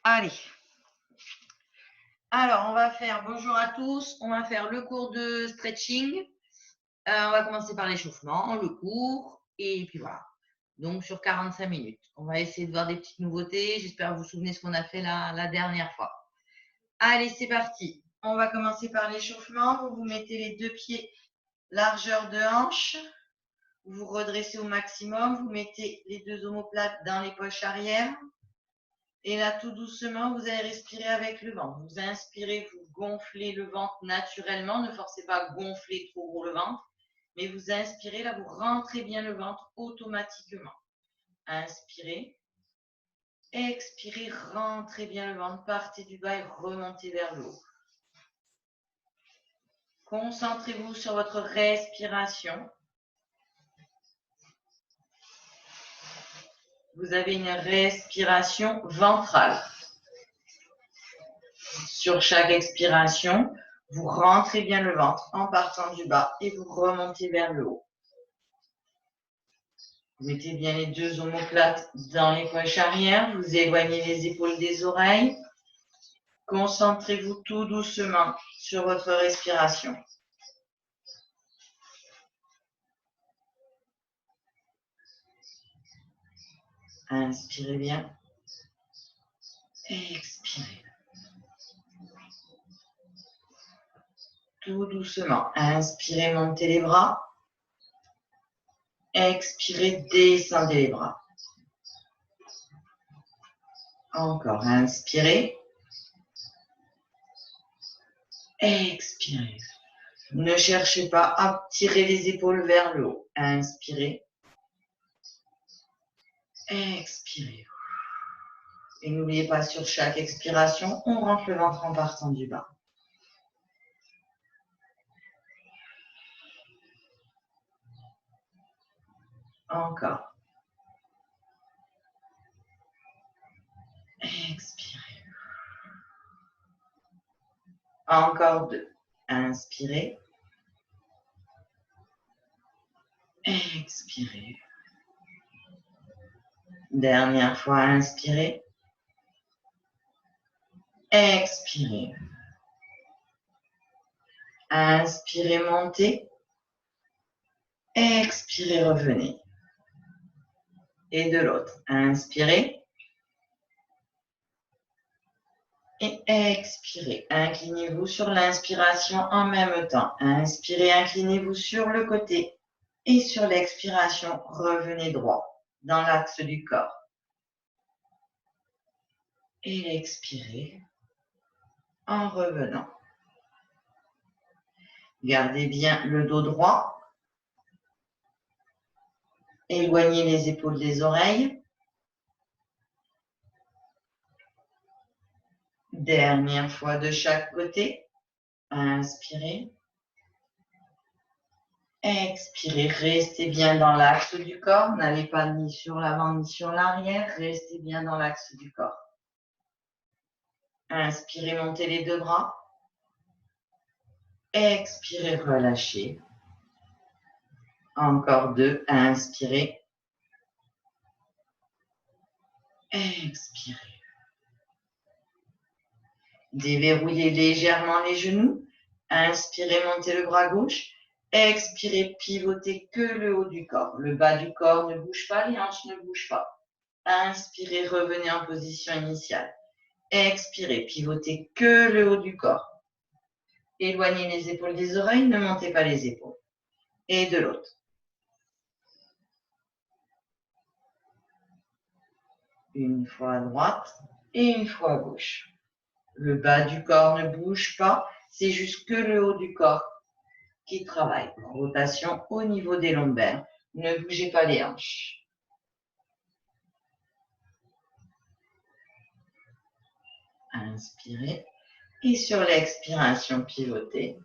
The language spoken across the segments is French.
Allez. Alors, on va faire, bonjour à tous, on va faire le cours de stretching. On va commencer par l'échauffement, le cours, et puis voilà. Donc, sur 45 minutes. On va essayer de voir des petites nouveautés. J'espère que vous vous souvenez ce qu'on a fait la dernière fois. Allez, c'est parti. On va commencer par l'échauffement. Vous vous mettez les deux pieds largeur de hanche. Vous vous redressez au maximum. Vous mettez les deux omoplates dans les poches arrière. Et là, tout doucement, vous allez respirer avec le ventre. Vous inspirez, vous gonflez le ventre naturellement. Ne forcez pas à gonfler trop gros le ventre. Mais vous inspirez, là, vous rentrez bien le ventre automatiquement. Inspirez. Expirez, rentrez bien le ventre. Partez du bas et remontez vers le haut. Concentrez-vous sur votre respiration. Vous avez une respiration ventrale. Sur chaque expiration, vous rentrez bien le ventre en partant du bas et vous remontez vers le haut. Vous mettez bien les deux omoplates dans les poches arrière. Vous éloignez les épaules des oreilles. Concentrez-vous tout doucement sur votre respiration. Inspirez bien. Expirez. Tout doucement. Inspirez, montez les bras. Expirez, descendez les bras. Encore. Inspirez. Expirez. Ne cherchez pas à tirer les épaules vers le haut. Inspirez. Expirez. Et n'oubliez pas, sur chaque expiration, on rentre le ventre en partant du bas. Encore. Expirez. Encore deux. Inspirez. Expirez. Dernière fois, inspirez. Expirez. Inspirez, montez. Expirez, revenez. Et de l'autre. Inspirez. Et expirez. Inclinez-vous sur l'inspiration en même temps. Inspirez, inclinez-vous sur le côté. Et sur l'expiration, revenez droit dans l'axe du corps. Et l'expirez en revenant. Gardez bien le dos droit. Éloignez les épaules des oreilles. Dernière fois de chaque côté. Inspirez. Expirez. Restez bien dans l'axe du corps. N'allez pas ni sur l'avant ni sur l'arrière. Restez bien dans l'axe du corps. Inspirez, montez les deux bras. Expirez, relâchez. Encore deux. Inspirez. Expirez. Déverrouillez légèrement les genoux. Inspirez, montez le bras gauche. Expirez, pivotez que le haut du corps. Le bas du corps ne bouge pas, les hanches ne bougent pas. Inspirez, revenez en position initiale. Expirez, pivotez que le haut du corps. Éloignez les épaules des oreilles, ne montez pas les épaules. Et de l'autre. Une fois à droite et une fois à gauche. Le bas du corps ne bouge pas, c'est juste que le haut du corps qui travaille. Rotation au niveau des lombaires. Ne bougez pas les hanches. Inspirez. Et sur l'expiration, pivotez.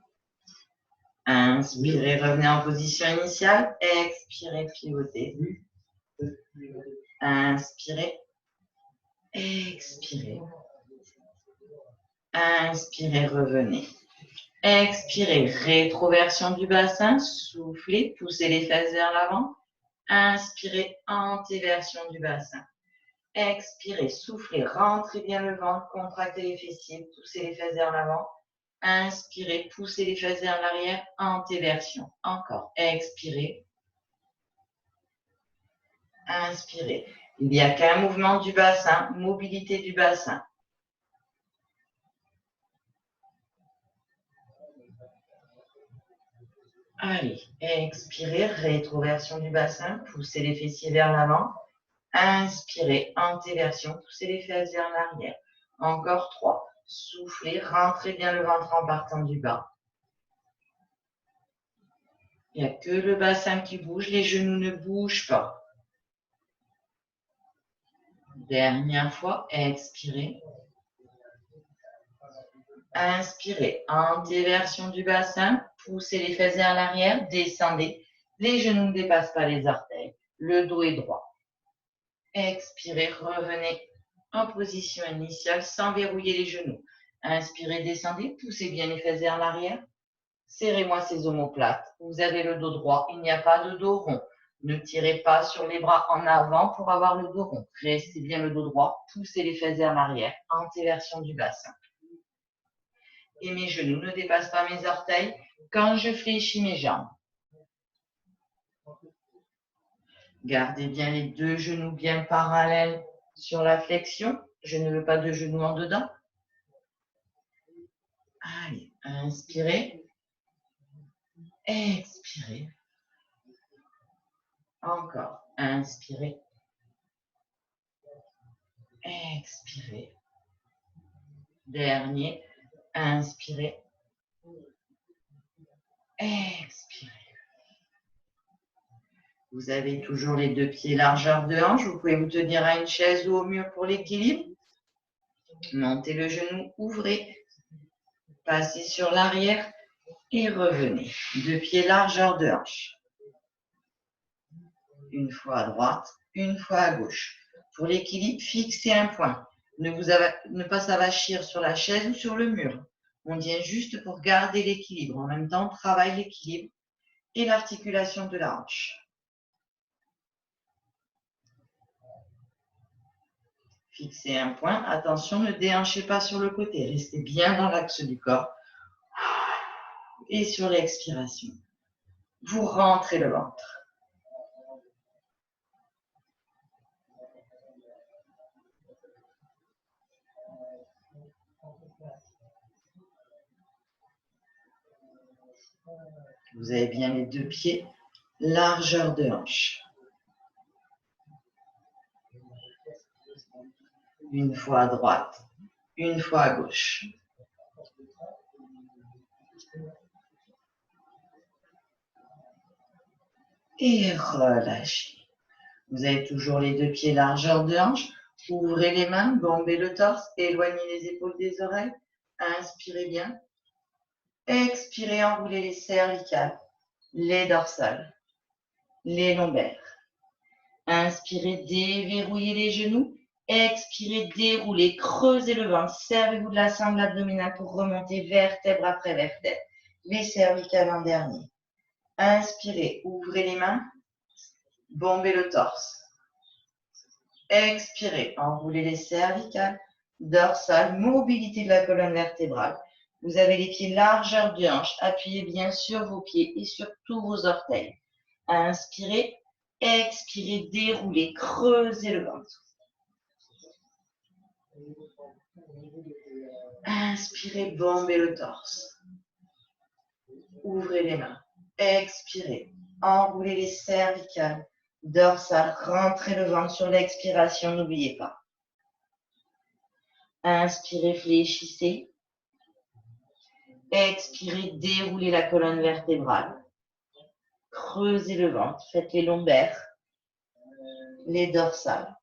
Inspirez, revenez en position initiale. Expirez, pivotez. Inspirez. Expirez. Inspirez, revenez. Expirez, rétroversion du bassin. Soufflez, poussez les fesses vers l'avant. Inspirez, antéversion du bassin. Expirez, soufflez, rentrez bien le ventre, contractez les fessiers, poussez les fesses vers l'avant. Inspirez, poussez les fesses vers l'arrière, antéversion. Encore, expirez. Inspirez. Il n'y a qu'un mouvement du bassin, mobilité du bassin. Allez, expirez, rétroversion du bassin, poussez les fessiers vers l'avant. Inspirez, antéversion, poussez les fesses vers l'arrière. Encore 3. Soufflez, rentrez bien le ventre en partant du bas. Il n'y a que le bassin qui bouge, les genoux ne bougent pas. Dernière fois, expirez. Inspirez, antéversion du bassin, poussez les fesses vers l'arrière, descendez. Les genoux ne dépassent pas les orteils, le dos est droit. Expirez, revenez en position initiale sans verrouiller les genoux. Inspirez, descendez, poussez bien les fesses vers l'arrière. Serrez-moi ces omoplates. Vous avez le dos droit, il n'y a pas de dos rond. Ne tirez pas sur les bras en avant pour avoir le dos rond. Restez bien le dos droit, poussez les fesses vers l'arrière, antéversion du bassin. Et mes genoux ne dépassent pas mes orteils quand je fléchis mes jambes. Gardez bien les deux genoux bien parallèles sur la flexion. Je ne veux pas de genoux en dedans. Allez, inspirez. Expirez. Encore, inspirez. Expirez. Dernier, inspirez. Expirez. Vous avez toujours les deux pieds largeur de hanche. Vous pouvez vous tenir à une chaise ou au mur pour l'équilibre. Montez le genou, ouvrez. Passez sur l'arrière et revenez. Deux pieds largeur de hanche. Une fois à droite, une fois à gauche. Pour l'équilibre, fixez un point. Ne pas s'avachir sur la chaise ou sur le mur. On vient juste pour garder l'équilibre. En même temps, on travaille l'équilibre et l'articulation de la hanche. Fixez un point. Attention, ne déhanchez pas sur le côté. Restez bien dans l'axe du corps. Et sur l'expiration, vous rentrez le ventre. Vous avez bien les deux pieds, largeur de hanche. Une fois à droite, une fois à gauche. Et relâchez. Vous avez toujours les deux pieds largeur de hanche. Ouvrez les mains, bombez le torse, éloignez les épaules des oreilles. Inspirez bien. Expirez, enroulez les cervicales, les dorsales, les lombaires. Inspirez, déverrouillez les genoux. Expirez, déroulez, creusez le ventre. Servez-vous de la sangle abdominale pour remonter vertèbre après vertèbre. Les cervicales en dernier. Inspirez, ouvrez les mains, bombez le torse. Expirez, enroulez les cervicales, dorsales, mobilité de la colonne vertébrale. Vous avez les pieds largeur de hanche. Appuyez bien sur vos pieds et sur tous vos orteils. Inspirez, expirez, déroulez, creusez le ventre. Inspirez, bombez le torse. Ouvrez les mains. Expirez, enroulez les cervicales, dorsales, rentrez le ventre sur l'expiration, n'oubliez pas. Inspirez, fléchissez. Expirez, déroulez la colonne vertébrale. Creusez le ventre, faites les lombaires, les dorsales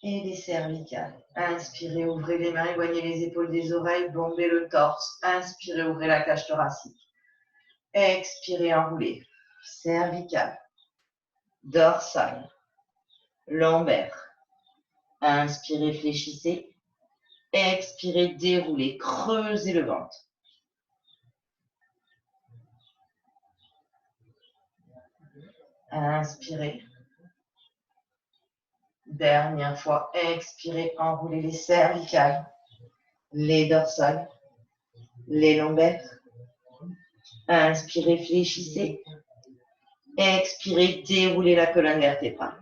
et les cervicales. Inspirez, ouvrez les mains, éloignez les épaules des oreilles, bombez le torse. Inspirez, ouvrez la cage thoracique. Expirez, enroulez. Cervicale, dorsale, lombaire. Inspirez, fléchissez. Expirez, déroulez, creusez le ventre. Inspirez. Dernière fois, expirez, enroulez les cervicales, les dorsales, les lombaires. Inspirez, fléchissez. Expirez, déroulez la colonne vertébrale.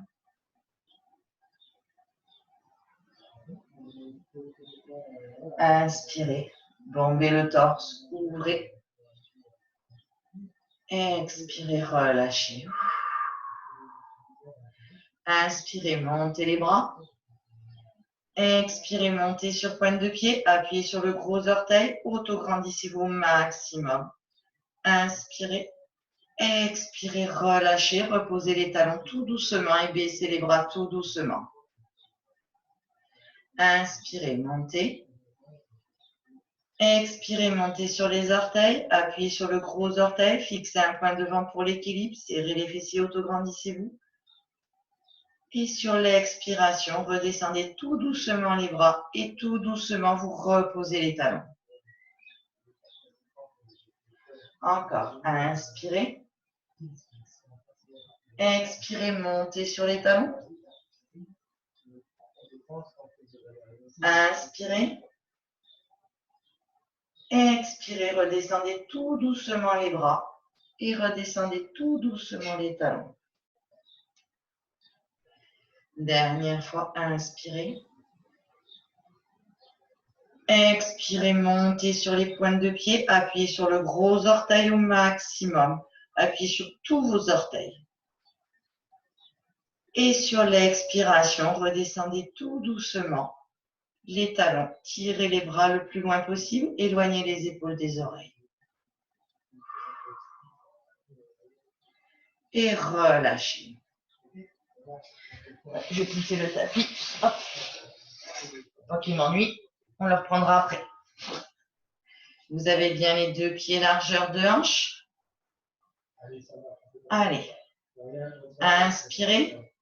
Inspirez, bombez le torse, ouvrez. Expirez, relâchez. Inspirez, montez les bras. Expirez, montez sur pointe de pied, appuyez sur le gros orteil, autograndissez-vous au maximum. Inspirez, expirez, relâchez, reposez les talons tout doucement et baissez les bras tout doucement. Inspirez, montez. Expirez, montez sur les orteils, appuyez sur le gros orteil, fixez un point devant pour l'équilibre, serrez les fessiers, autograndissez-vous. Et sur l'expiration, redescendez tout doucement les bras et tout doucement vous reposez les talons. Encore, inspirez. Expirez, montez sur les talons. Inspirez. Expirez, redescendez tout doucement les bras et redescendez tout doucement les talons. Dernière fois, inspirez. Expirez, montez sur les pointes de pied, appuyez sur le gros orteil au maximum. Appuyez sur tous vos orteils. Et sur l'expiration, redescendez tout doucement les talons. Tirez les bras le plus loin possible, éloignez les épaules des oreilles. Et relâchez. Je vais pousser le tapis. Hop. Tant qu'il m'ennuie, on le reprendra après. Vous avez bien les deux pieds largeur de hanche. Allez. Inspirez.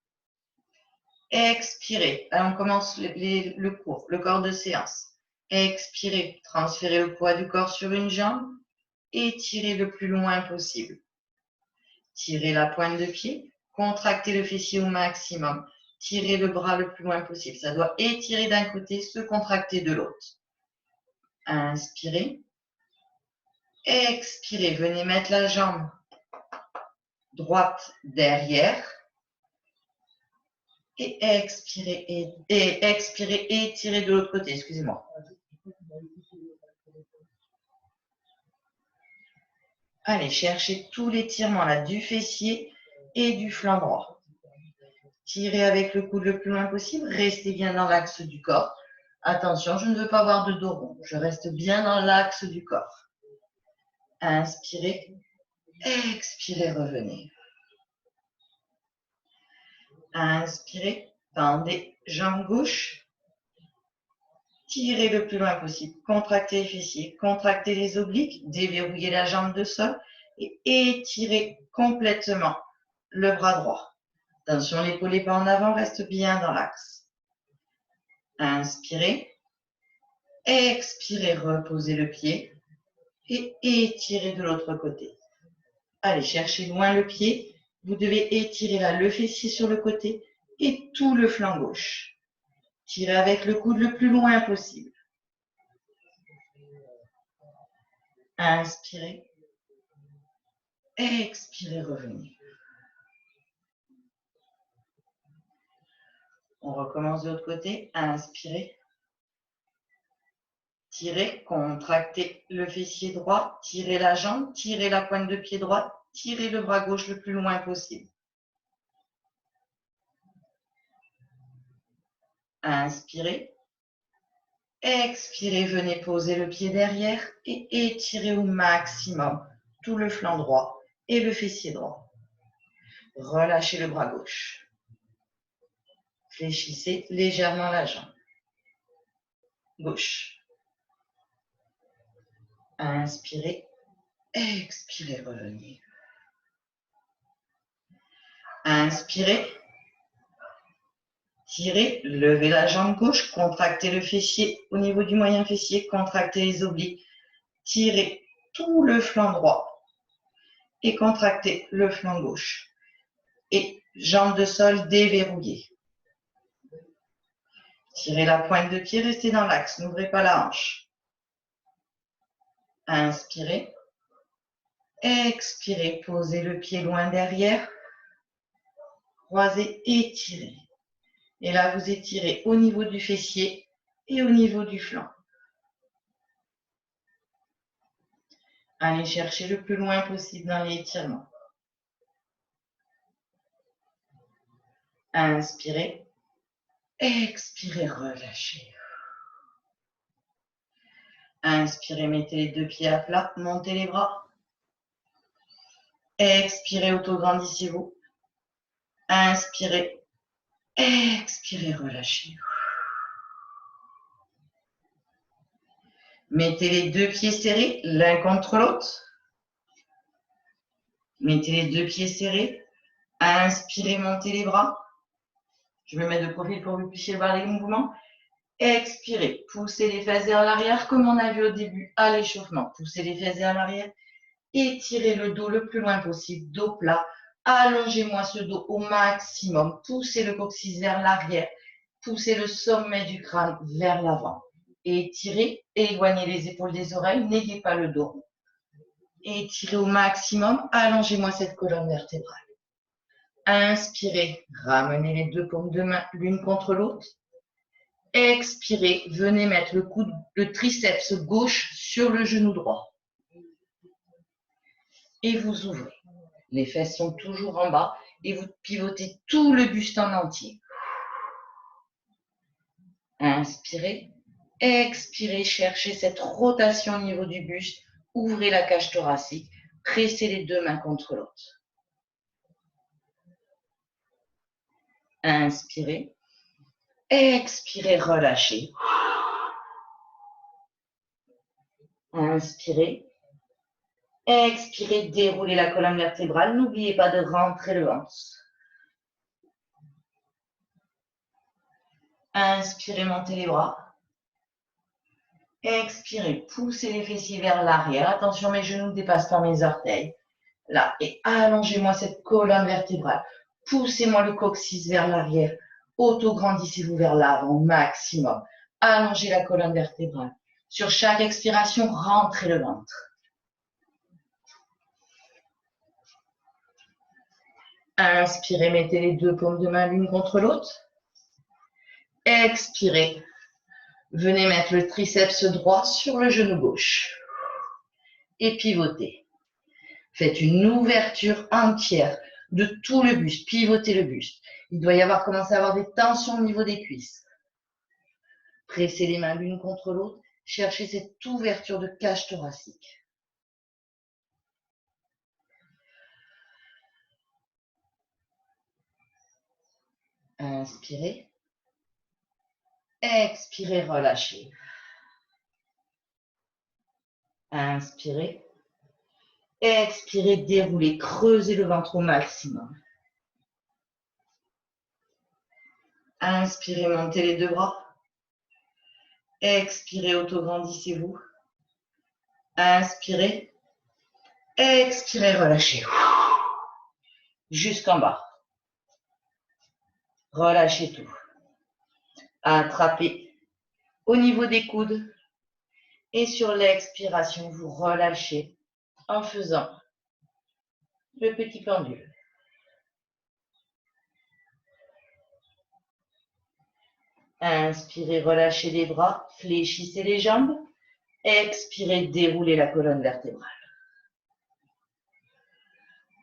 Expirez. Alors, on commence le cours, le corps de séance. Expirez. Transférez le poids du corps sur une jambe. Étirez le plus loin possible. Tirez la pointe de pied. Contractez le fessier au maximum. Tirez le bras le plus loin possible. Ça doit étirer d'un côté, se contracter de l'autre. Inspirez. Expirez. Venez mettre la jambe droite derrière. Et expirez. Et expirez. Étirez de l'autre côté. Excusez-moi. Allez, cherchez tout l'étirement là du fessier et du flanc droit. Tirez avec le coude le plus loin possible. Restez bien dans l'axe du corps. Attention, je ne veux pas avoir de dos rond. Je reste bien dans l'axe du corps. Inspirez. Expirez, revenez. Inspirez. Tendez jambe gauche. Tirez le plus loin possible. Contractez les fessiers. Contractez les obliques. Déverrouillez la jambe de sol. Et étirez complètement le bras droit. Attention, l'épaule n'est pas en avant, reste bien dans l'axe. Inspirez. Expirez, reposez le pied. Et étirez de l'autre côté. Allez, cherchez loin le pied. Vous devez étirer là le fessier sur le côté et tout le flanc gauche. Tirez avec le coude le plus loin possible. Inspirez. Expirez, revenez. On recommence de l'autre côté. Inspirez. Tirez, contractez le fessier droit, tirez la jambe, tirez la pointe de pied droite, tirez le bras gauche le plus loin possible. Inspirez. Expirez, venez poser le pied derrière et étirez au maximum tout le flanc droit et le fessier droit. Relâchez le bras gauche. Fléchissez légèrement la jambe gauche. Inspirez, expirez, revenez. Inspirez, tirez, levez la jambe gauche, contractez le fessier au niveau du moyen fessier, contractez les obliques, tirez tout le flanc droit et contractez le flanc gauche. Et jambe de sol déverrouillée. Tirez la pointe de pied, restez dans l'axe, n'ouvrez pas la hanche. Inspirez. Expirez, posez le pied loin derrière. Croisez, étirez. Et là, vous étirez au niveau du fessier et au niveau du flanc. Allez chercher le plus loin possible dans l'étirement. Inspirez. Expirez, relâchez. Inspirez, mettez les deux pieds à plat, montez les bras. Expirez, auto-grandissez-vous. Inspirez. Expirez, relâchez. Mettez les deux pieds serrés, l'un contre l'autre. Mettez les deux pieds serrés. Inspirez, montez les bras. Je me mets de profil pour que vous puissiez voir les mouvements. Expirez, poussez les fesses vers l'arrière comme on a vu au début à l'échauffement. Poussez les fesses vers l'arrière. Étirez le dos le plus loin possible, dos plat. Allongez-moi ce dos au maximum. Poussez le coccyx vers l'arrière. Poussez le sommet du crâne vers l'avant. Étirez, éloignez les épaules des oreilles, n'ayez pas le dos. Étirez au maximum, allongez-moi cette colonne vertébrale. Inspirez, ramenez les deux paumes de main l'une contre l'autre. Expirez, venez mettre le triceps gauche sur le genou droit. Et vous ouvrez. Les fesses sont toujours en bas et vous pivotez tout le buste en entier. Inspirez, expirez, cherchez cette rotation au niveau du buste. Ouvrez la cage thoracique, pressez les deux mains contre l'autre. Inspirez, expirez, relâchez. Inspirez, expirez, déroulez la colonne vertébrale. N'oubliez pas de rentrer le ventre. Inspirez, montez les bras. Expirez, poussez les fessiers vers l'arrière. Attention, mes genoux ne dépassent pas mes orteils. Là, et allongez-moi cette colonne vertébrale. Poussez-moi le coccyx vers l'arrière. Auto-grandissez-vous vers l'avant maximum. Allongez la colonne vertébrale. Sur chaque expiration, rentrez le ventre. Inspirez, mettez les deux paumes de main l'une contre l'autre. Expirez. Venez mettre le triceps droit sur le genou gauche. Et pivotez. Faites une ouverture entière de tout le buste. Pivotez le buste. Il doit y avoir commencé à avoir des tensions au niveau des cuisses. Pressez les mains l'une contre l'autre. Cherchez cette ouverture de cage thoracique. Inspirez. Expirez, relâchez. Inspirez. Expirez, déroulez, creusez le ventre au maximum. Inspirez, montez les deux bras. Expirez, auto-grandissez-vous. Inspirez. Expirez, relâchez. Jusqu'en bas. Relâchez tout. Attrapez au niveau des coudes. Et sur l'expiration, vous relâchez en faisant le petit pendule. Inspirez, relâchez les bras, fléchissez les jambes. Expirez, déroulez la colonne vertébrale.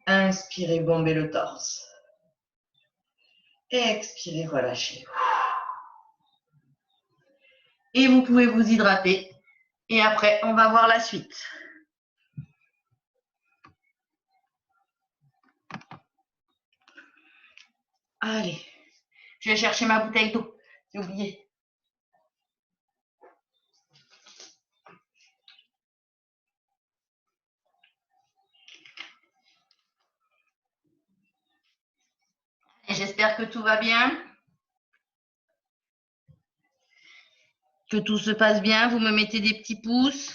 Inspirez, bombez le torse. Expirez, relâchez. Et vous pouvez vous hydrater. Et après, on va voir la suite. Allez, je vais chercher ma bouteille d'eau. J'ai oublié. J'espère que tout va bien. Que tout se passe bien. Vous me mettez des petits pouces.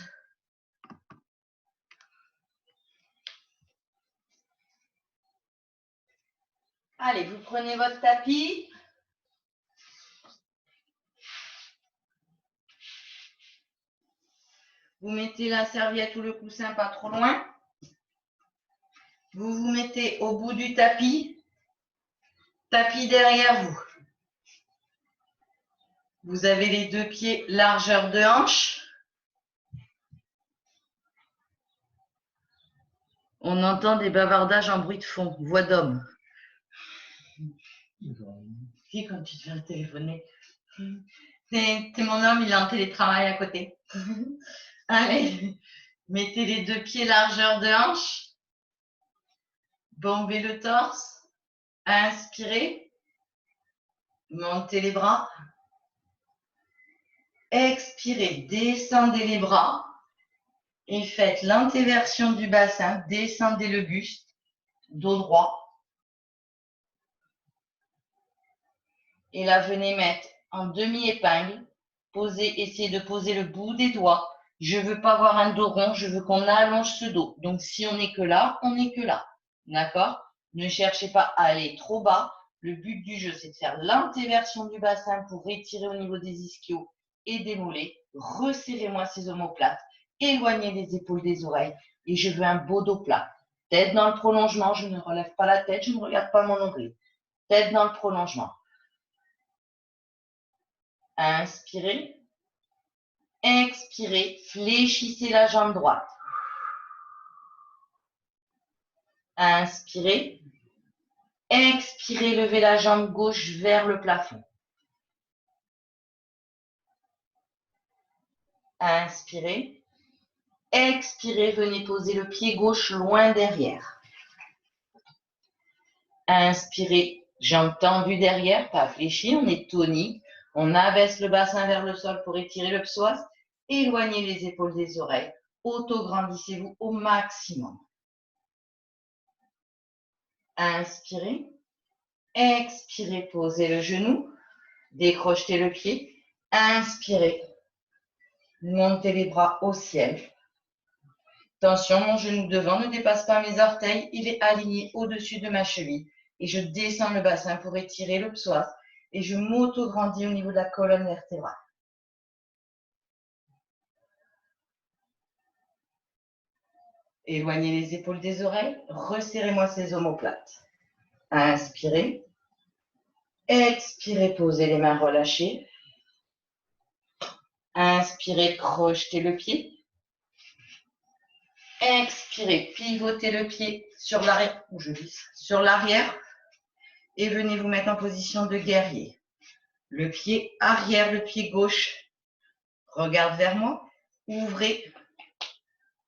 Allez, vous prenez votre tapis. Vous mettez la serviette ou le coussin pas trop loin. Vous vous mettez au bout du tapis. Tapis derrière vous. Vous avez les deux pieds largeur de hanche. On entend des bavardages en bruit de fond, voix d'homme. Si, quand tu te fais téléphoner. C'est mon homme, il est en télétravail à côté. Allez, mettez les deux pieds largeur de hanche. Bombez le torse. Inspirez. Montez les bras. Expirez, descendez les bras. Et faites l'antéversion du bassin. Descendez le buste. Dos droit. Et là, venez mettre en demi-épingle. Essayez de poser le bout des doigts. Je ne veux pas avoir un dos rond, je veux qu'on allonge ce dos. Donc, si on n'est que là, on n'est que là. D'accord? Ne cherchez pas à aller trop bas. Le but du jeu, c'est de faire l'antéversion du bassin pour étirer au niveau des ischios et des mollets. Resserrez-moi ces omoplates. Éloignez les épaules des oreilles. Et je veux un beau dos plat. Tête dans le prolongement, je ne relève pas la tête, je ne regarde pas mon nombril. Tête dans le prolongement. Inspirez. Expirez, fléchissez la jambe droite. Inspirez. Expirez, levez la jambe gauche vers le plafond. Inspirez. Expirez, venez poser le pied gauche loin derrière. Inspirez, jambes tendues derrière, pas fléchies, on est tonique. On abaisse le bassin vers le sol pour étirer le psoas. Éloignez les épaules des oreilles. Auto-grandissez-vous au maximum. Inspirez. Expirez, posez le genou. Décrochetez le pied. Inspirez. Montez les bras au ciel. Attention, mon genou devant ne dépasse pas mes orteils. Il est aligné au-dessus de ma cheville. Et je descends le bassin pour étirer le psoas. Et je m'auto-grandis au niveau de la colonne vertébrale. Éloignez les épaules des oreilles. Resserrez-moi ces omoplates. Inspirez. Expirez, posez les mains relâchées. Inspirez, crochetez le pied. Expirez, pivotez le pied sur l'arrière, ou je glisse, sur l'arrière. Et venez vous mettre en position de guerrier. Le pied arrière, le pied gauche regarde vers moi. Ouvrez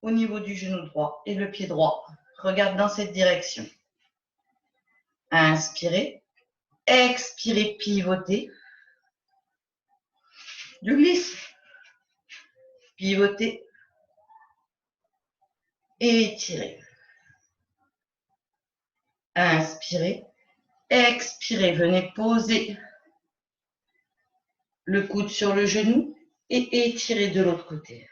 au niveau du genou droit et le pied droit regarde dans cette direction. Inspirez. Expirez, pivotez. Je glisse. Pivotez. Et étirez. Inspirez. Expirez. Venez poser le coude sur le genou et étirez de l'autre côté.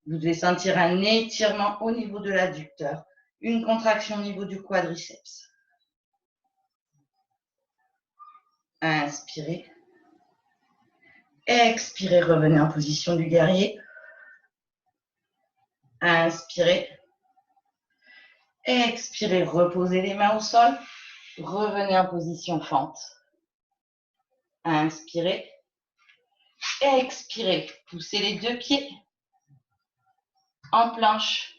Vous devez sentir un étirement au niveau de l'adducteur, une contraction au niveau du quadriceps. Inspirez. Expirez, revenez en position du guerrier. Inspirez. Expirez, reposez les mains au sol. Revenez en position fente. Inspirez. Expirez, poussez les deux pieds en planche.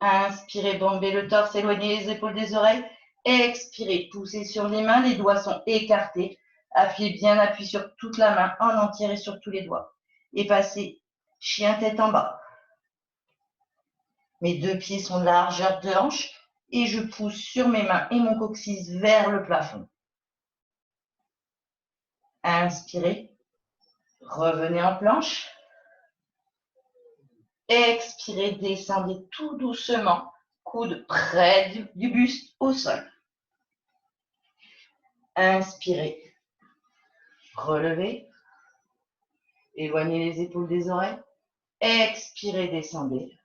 Inspirez, bombez le torse, éloignez les épaules des oreilles. Expirez, poussez sur les mains, les doigts sont écartés. Bien appuyé sur toute la main en entier et sur tous les doigts. Et passez chien tête en bas. Mes deux pieds sont largeur de hanche et je pousse sur mes mains et mon coccyx vers le plafond. Inspirez, revenez en planche. Expirez, descendez tout doucement, coude près du buste au sol. Inspirez, relevez, éloignez les épaules des oreilles. Expirez, descendez.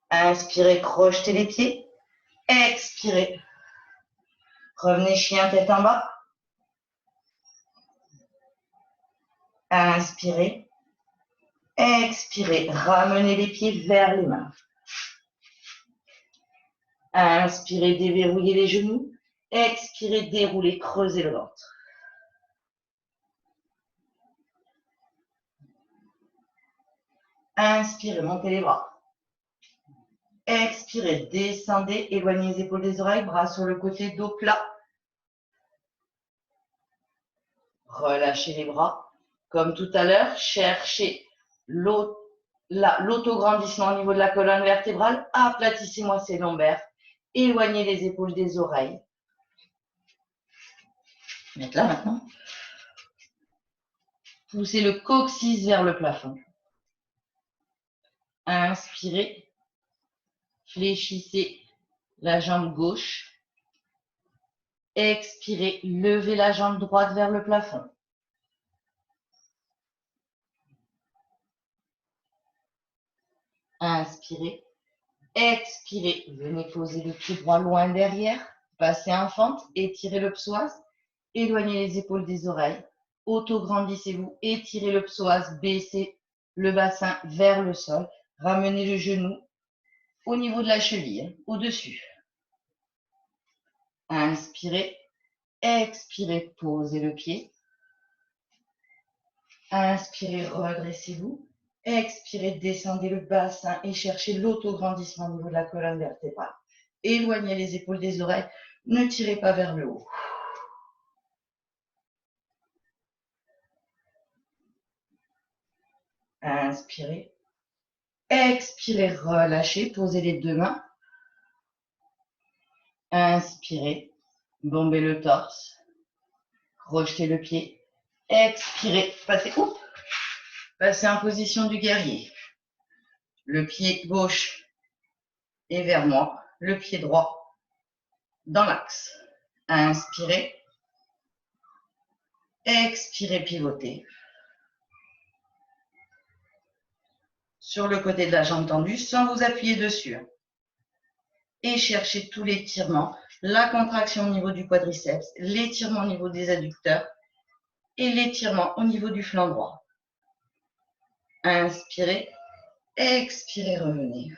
Inspirez, crochetez les pieds. Expirez. Revenez chien tête en bas. Inspirez. Expirez. Ramenez les pieds vers les mains. Inspirez, déverrouillez les genoux. Expirez, déroulez, creusez le ventre. Inspirez, montez les bras. Expirez, descendez, éloignez les épaules des oreilles, bras sur le côté, dos plat. Relâchez les bras. Comme tout à l'heure, cherchez l'autograndissement au niveau de la colonne vertébrale. Aplatissez-moi ces lombaires. Éloignez les épaules des oreilles. Mettez là maintenant. Poussez le coccyx vers le plafond. Inspirez. Fléchissez la jambe gauche. Expirez. Levez la jambe droite vers le plafond. Inspirez. Expirez. Venez poser le pied droit loin derrière. Passez en fente. Étirez le psoas. Éloignez les épaules des oreilles. Autograndissez-vous. Étirez le psoas. Baissez le bassin vers le sol. Ramenez le genou au niveau de la cheville, au-dessus. Inspirez. Expirez. Posez le pied. Inspirez. Redressez-vous. Expirez. Descendez le bassin et cherchez l'autograndissement au niveau de la colonne vertébrale. Éloignez les épaules des oreilles. Ne tirez pas vers le haut. Inspirez. Expirez, relâchez, posez les deux mains. Inspirez, bombez le torse. Rejetez le pied. Expirez, passez en position du guerrier. Le pied gauche est vers moi, le pied droit dans l'axe. Inspirez. Expirez, pivotez. Sur le côté de la jambe tendue sans vous appuyer dessus. Et cherchez tout l'étirement, la contraction au niveau du quadriceps, l'étirement au niveau des adducteurs et l'étirement au niveau du flanc droit. Inspirez, expirez, revenez.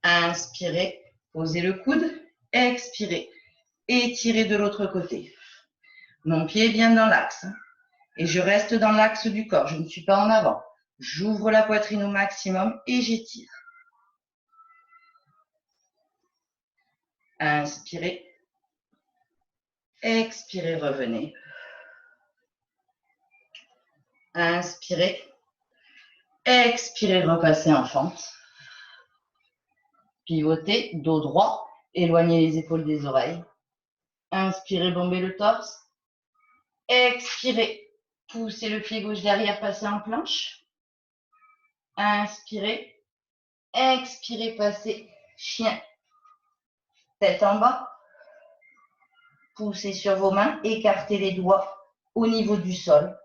Inspirez, posez le coude, expirez, étirez de l'autre côté. Mon pied vient dans l'axe et je reste dans l'axe du corps, je ne suis pas en avant. J'ouvre la poitrine au maximum et j'étire. Inspirez, expirez, revenez. Inspirez, expirez, repassez en fente. Pivotez, dos droit, éloignez les épaules des oreilles. Inspirez, bombez le torse. Expirez, poussez le pied gauche derrière, passez en planche. Inspirez, expirez, passez chien, tête en bas. Poussez sur vos mains, écartez les doigts au niveau du sol,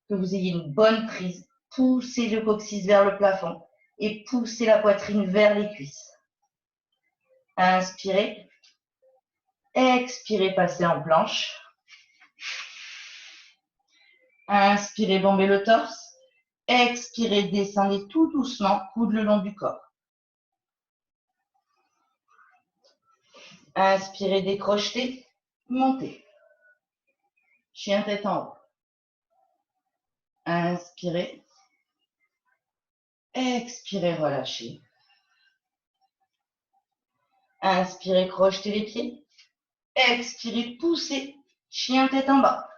que vous ayez une bonne prise. Poussez le coccyx vers le plafond et poussez la poitrine vers les cuisses. Inspirez, expirez, passez en planche. Inspirez, bombez le torse. Expirez, descendez tout doucement, coude le long du corps. Inspirez, décrochetez, montez. Chien tête en haut. Inspirez. Expirez, relâchez. Inspirez, crochetez les pieds. Expirez, poussez. Chien tête en bas.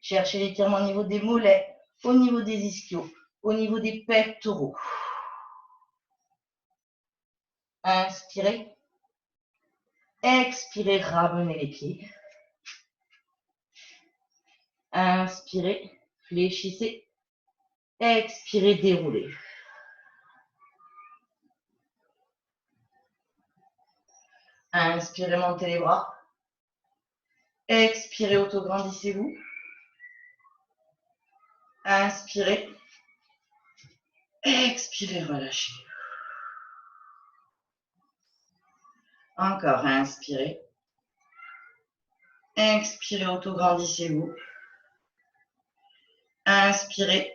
Cherchez l'étirement au niveau des mollets, au niveau des ischios, au niveau des pectoraux. Inspirez. Expirez, ramenez les pieds. Inspirez, fléchissez. Expirez, déroulez. Inspirez, montez les bras. Expirez, autograndissez-vous. Inspirez. Expirez, relâchez. Encore, inspirez. Expirez, autograndissez-vous. Inspirez.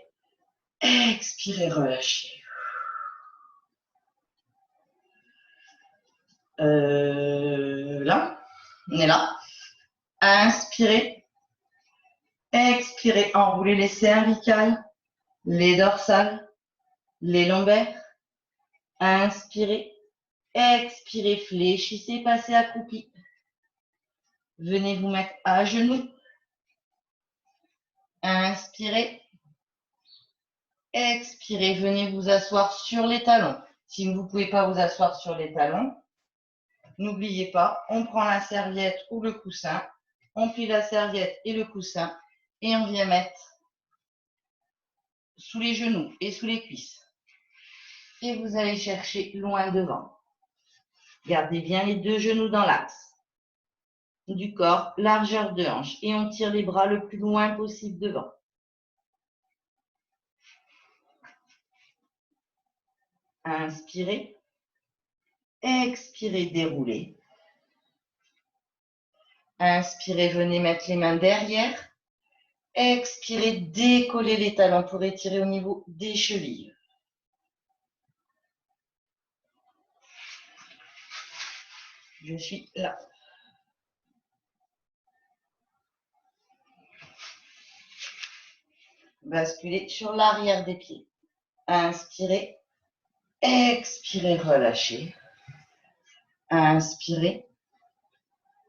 Expirez, relâchez. Là, on est là. Inspirez. Expirez, enroulez les cervicales, les dorsales, les lombaires. Inspirez. Expirez, fléchissez, passez accroupi. Venez vous mettre à genoux. Inspirez. Expirez, venez vous asseoir sur les talons. Si vous ne pouvez pas vous asseoir sur les talons, n'oubliez pas, on prend la serviette ou le coussin, on plie la serviette et le coussin et on vient mettre sous les genoux et sous les cuisses. Et vous allez chercher loin devant. Gardez bien les deux genoux dans l'axe du corps, largeur de hanche, et on tire les bras le plus loin possible devant. Inspirez. Expirez, déroulez. Inspirez, venez mettre les mains derrière. Expirez, décollez les talons pour étirer au niveau des chevilles. Je suis là. Basculez sur l'arrière des pieds. Inspirez. Expirez, relâchez. Inspirez.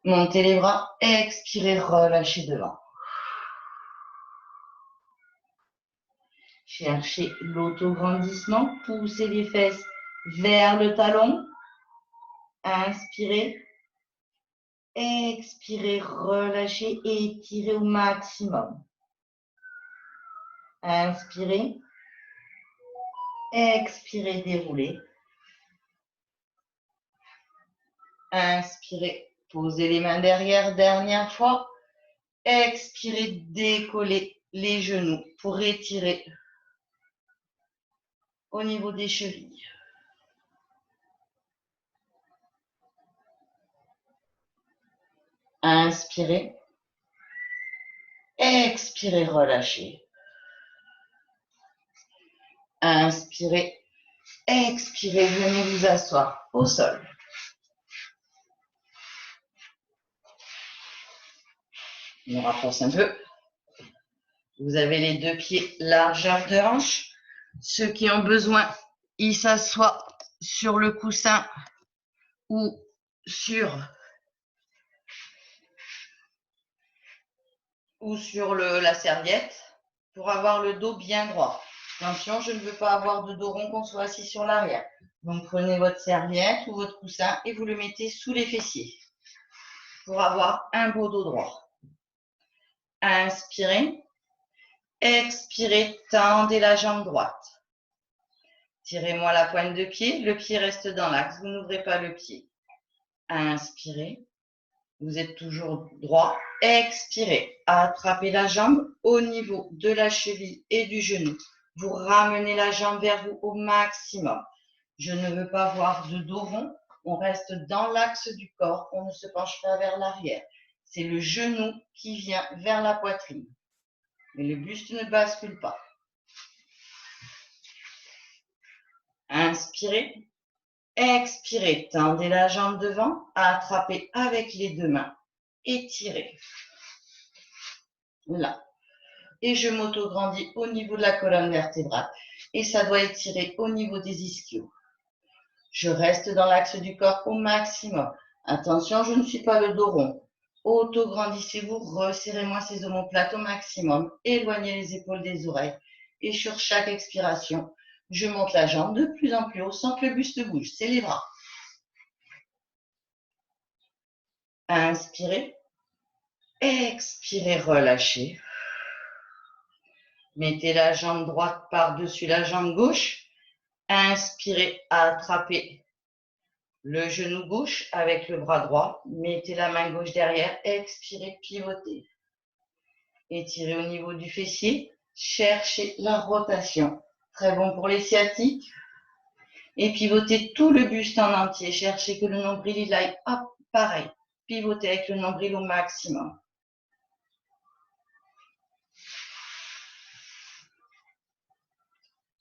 Montez les bras. Expirez, relâchez devant. Cherchez l'autograndissement. Poussez les fesses vers le talon. Inspirez. Expirez, relâchez et étirez au maximum. Inspirez. Expirez, déroulez. Inspirez, posez les mains derrière, dernière fois. Expirez, décollez les genoux pour étirer au niveau des chevilles. Inspirez. Expirez, relâchez. Inspirez. Expirez, venez vous asseoir au sol. On rapproche un peu. Vous avez les deux pieds largeur de hanche. Ceux qui ont besoin, ils s'assoient sur le coussin ou sur la serviette pour avoir le dos bien droit. Attention, je ne veux pas avoir de dos rond qu'on soit assis sur l'arrière. Donc prenez votre serviette ou votre coussin et vous le mettez sous les fessiers pour avoir un beau dos droit. Inspirez. Expirez, tendez la jambe droite. Tirez-moi la pointe de pied, le pied reste dans l'axe, vous n'ouvrez pas le pied. Inspirez, vous êtes toujours droit. Expirez, attrapez la jambe au niveau de la cheville et du genou. Vous ramenez la jambe vers vous au maximum. Je ne veux pas voir de dos rond, on reste dans l'axe du corps, on ne se penche pas vers l'arrière. C'est le genou qui vient vers la poitrine. Mais le buste ne bascule pas. Inspirez. Expirez. Tendez la jambe devant. Attrapez avec les deux mains. Étirez. Là. Et je m'auto-grandis au niveau de la colonne vertébrale. Et ça doit étirer au niveau des ischios. Je reste dans l'axe du corps au maximum. Attention, je ne suis pas le dos rond. Auto-grandissez-vous, resserrez-moi ces omoplates au maximum, éloignez les épaules des oreilles et sur chaque expiration, je monte la jambe de plus en plus haut sans que le buste bouge, c'est les bras. Inspirez, expirez, relâchez. Mettez la jambe droite par-dessus la jambe gauche. Inspirez, attrapez le genou gauche avec le bras droit. Mettez la main gauche derrière. Expirez, pivotez. Étirez au niveau du fessier. Cherchez la rotation. Très bon pour les sciatiques. Et pivotez tout le buste en entier. Cherchez que le nombril il aille hop, pareil. Pivotez avec le nombril au maximum.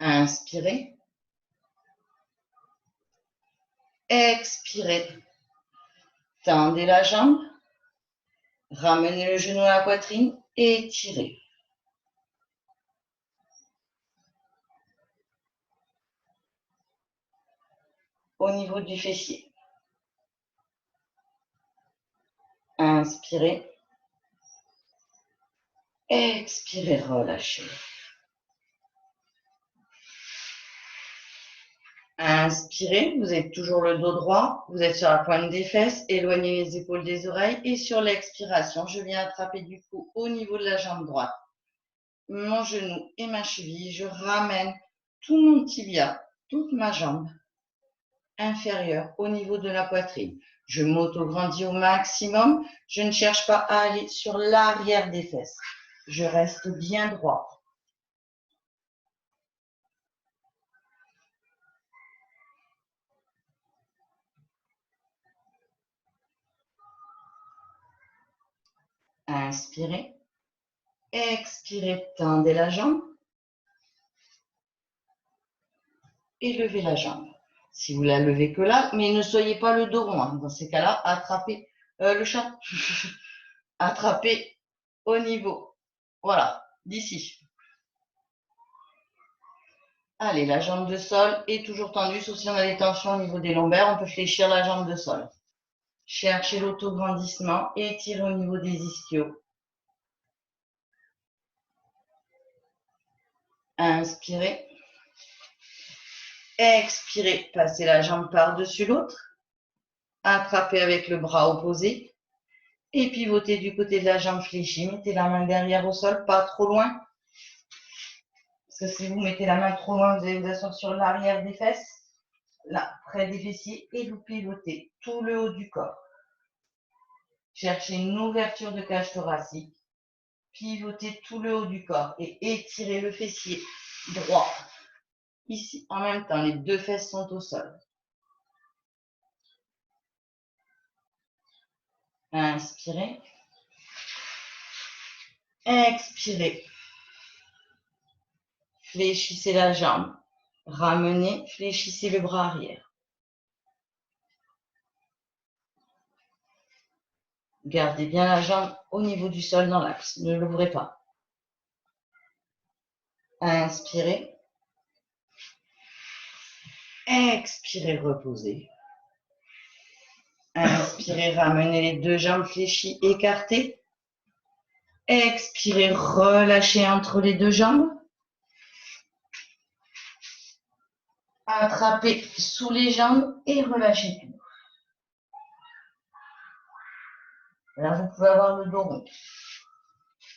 Inspirez. Expirez. Tendez la jambe. Ramenez le genou à la poitrine et étirez. Au niveau du fessier. Inspirez. Expirez, relâchez. Inspirez, vous êtes toujours le dos droit, vous êtes sur la pointe des fesses, éloignez les épaules des oreilles et sur l'expiration, je viens attraper du cou au niveau de la jambe droite. Mon genou et ma cheville, je ramène tout mon tibia, toute ma jambe inférieure au niveau de la poitrine. Je m'auto-grandis au maximum, je ne cherche pas à aller sur l'arrière des fesses. Je reste bien droit. Inspirez. Expirez, tendez la jambe. Et levez la jambe. Si vous la levez que là, mais ne soyez pas le dos rond. Dans ces cas-là, attrapez le chat. Attrapez au niveau. Voilà, d'ici. Allez, la jambe de sol est toujours tendue, sauf si on a des tensions au niveau des lombaires, on peut fléchir la jambe de sol. Cherchez l'autograndissement et étirez au niveau des ischios. Inspirez. Expirez, passez la jambe par-dessus l'autre. Attrapez avec le bras opposé. Et pivotez du côté de la jambe fléchie. Mettez la main derrière au sol, pas trop loin. Parce que si vous mettez la main trop loin, vous allez vous asseoir sur l'arrière des fesses, là, près des fessiers, et vous pivotez tout le haut du corps. Cherchez une ouverture de cage thoracique. Pivotez tout le haut du corps et étirez le fessier droit. Ici, en même temps, les deux fesses sont au sol. Inspirez. Expirez. Fléchissez la jambe. Ramenez, fléchissez le bras arrière. Gardez bien la jambe au niveau du sol dans l'axe. Ne l'ouvrez pas. Inspirez. Expirez, reposez. Inspirez, ramenez les deux jambes fléchies, écartées. Expirez, relâchez entre les deux jambes. Attrapez sous les jambes et relâchez tout. Là, vous pouvez avoir le dos rond.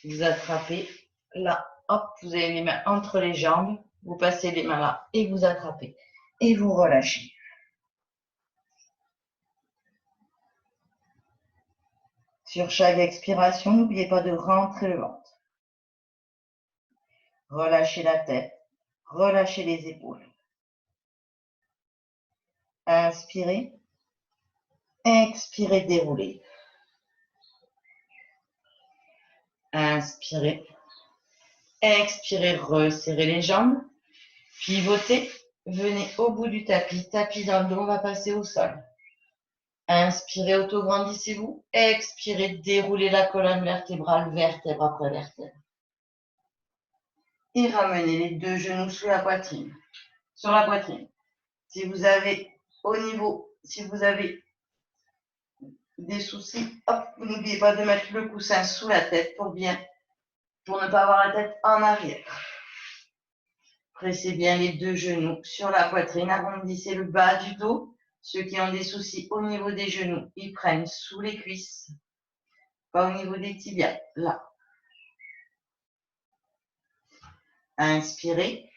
Vous attrapez là, hop, vous avez les mains entre les jambes. Vous passez les mains là et vous attrapez. Et vous relâchez. Sur chaque expiration, n'oubliez pas de rentrer le ventre. Relâchez la tête. Relâchez les épaules. Inspirez. Expirez, déroulez. Inspirez. Expirez, resserrez les jambes. Pivotez. Venez au bout du tapis. Tapis dans le dos, on va passer au sol. Inspirez, auto-grandissez-vous. Expirez, déroulez la colonne vertébrale, vertèbre après vertèbre. Et ramenez les deux genoux sous la poitrine. Sur la poitrine. Si vous avez des soucis, hop, vous n'oubliez pas de mettre le coussin sous la tête pour ne pas avoir la tête en arrière. Pressez bien les deux genoux sur la poitrine, arrondissez le bas du dos. Ceux qui ont des soucis au niveau des genoux, ils prennent sous les cuisses, pas au niveau des tibias, là. Inspirez,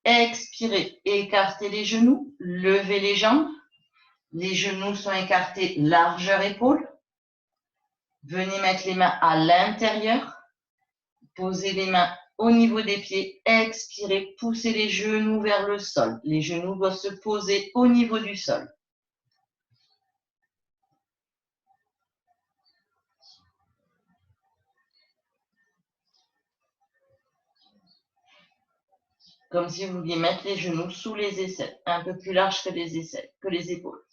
expirez, écartez les genoux, levez les jambes. Les genoux sont écartés, largeur épaule. Venez mettre les mains à l'intérieur. Posez les mains au niveau des pieds. Expirez, poussez les genoux vers le sol. Les genoux doivent se poser au niveau du sol. Comme si vous vouliez mettre les genoux sous les aisselles, un peu plus large que les aisselles, que les épaules.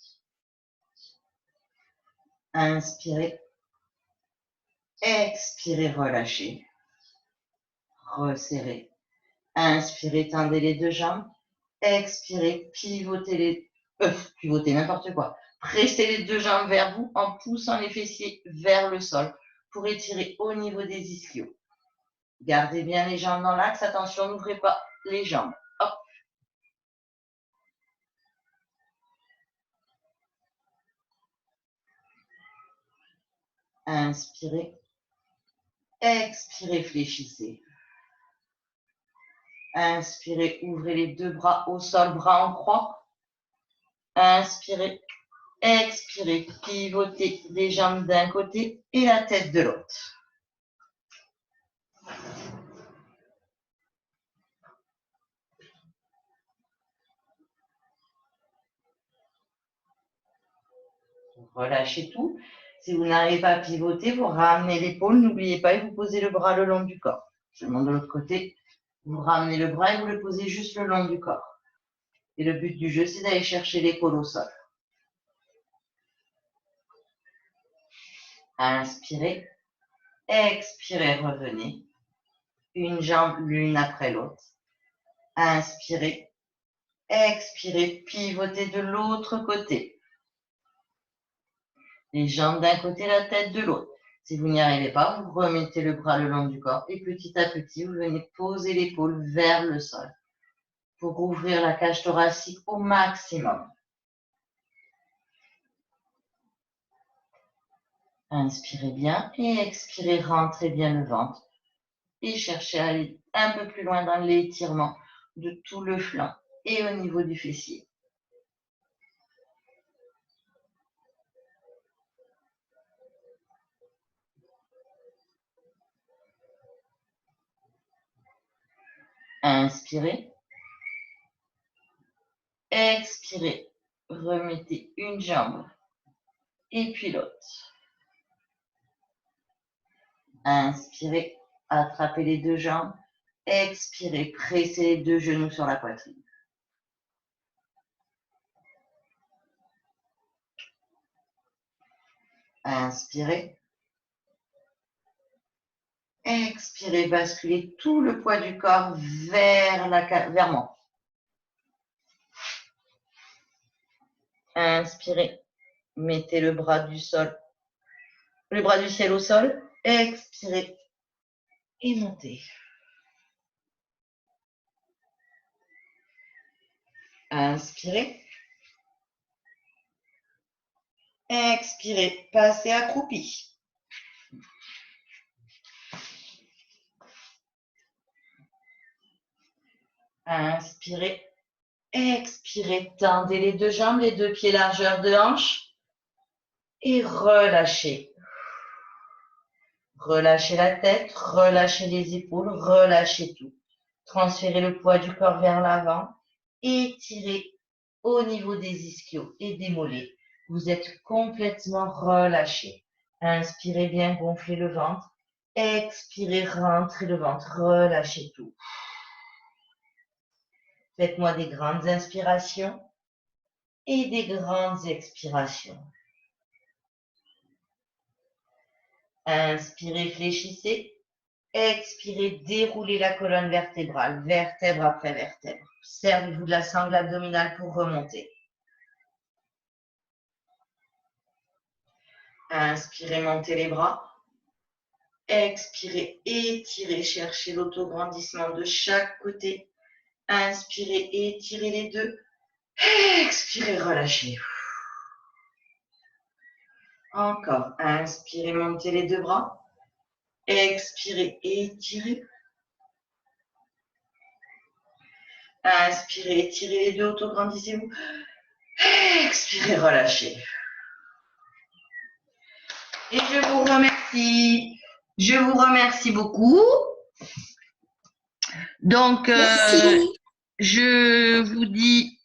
Inspirez. Expirez, relâchez. Resserrez. Inspirez, tendez les deux jambes. Expirez, pivotez pivotez n'importe quoi. Pressez les deux jambes vers vous en poussant les fessiers vers le sol pour étirer au niveau des ischios. Gardez bien les jambes dans l'axe. Attention, n'ouvrez pas les jambes. Hop. Inspirez. Expirez, fléchissez. Inspirez, ouvrez les deux bras au sol, bras en croix. Inspirez. Expirez, pivotez les jambes d'un côté et la tête de l'autre. Relâchez tout. Si vous n'arrivez pas à pivoter, vous ramenez l'épaule. N'oubliez pas et vous posez le bras le long du corps. Je monte de l'autre côté. Vous ramenez le bras et vous le posez juste le long du corps. Et le but du jeu, c'est d'aller chercher l'épaule au sol. Inspirez. Expirez, revenez. Une jambe l'une après l'autre. Inspirez. Expirez, pivotez de l'autre côté. Les jambes d'un côté, la tête de l'autre. Si vous n'y arrivez pas, vous remettez le bras le long du corps et petit à petit, vous venez poser l'épaule vers le sol pour ouvrir la cage thoracique au maximum. Inspirez bien et expirez, rentrez bien le ventre et cherchez à aller un peu plus loin dans l'étirement de tout le flanc et au niveau du fessier. Inspirez. Expirez. Remettez une jambe et puis l'autre. Inspirez. Attrapez les deux jambes. Expirez. Pressez les deux genoux sur la poitrine. Inspirez. Expirez, basculez tout le poids du corps vers moi. Inspirez, mettez le bras du ciel au sol. Expirez et montez. Inspirez. Expirez, passez accroupi. Inspirez. Expirez, tendez les deux jambes, les deux pieds largeur de hanche et relâchez. Relâchez la tête, relâchez les épaules, relâchez tout. Transférez le poids du corps vers l'avant, étirez au niveau des ischios et des mollets. Vous êtes complètement relâché. Inspirez bien, gonflez le ventre. Expirez, rentrez le ventre, relâchez tout. Faites-moi des grandes inspirations et des grandes expirations. Inspirez, fléchissez. Expirez, déroulez la colonne vertébrale, vertèbre après vertèbre. Servez-vous de la sangle abdominale pour remonter. Inspirez, montez les bras. Expirez, étirez, cherchez l'autograndissement de chaque côté. Inspirez, étirez les deux. Expirez, relâchez. Encore. Inspirez, montez les deux bras. Expirez, étirez. Inspirez, étirez les deux, autograndissez-vous. Expirez, relâchez. Et je vous remercie. Je vous remercie beaucoup. Donc, je vous dis